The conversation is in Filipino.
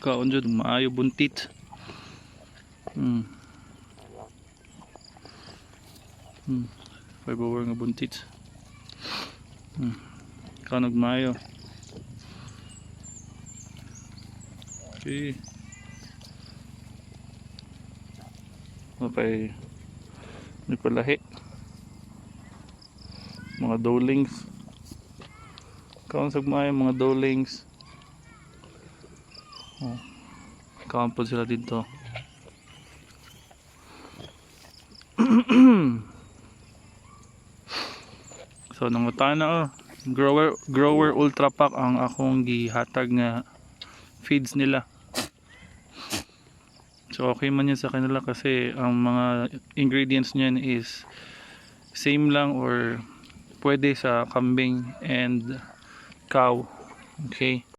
kaon jud maayo buntit. Fiber nga buntit. Kanog maayo. Okay. Okay. Nipalahi. Mga dowlings. Kaon sa maayo mga dowlings. Oh. Kaon po sila dito. So nangutana grower ultra pack ang akong gihatag nga feeds nila. So okay man yan sa kanila kasi ang mga ingredients niyan is same lang or pwede sa kambing and cow. Okay.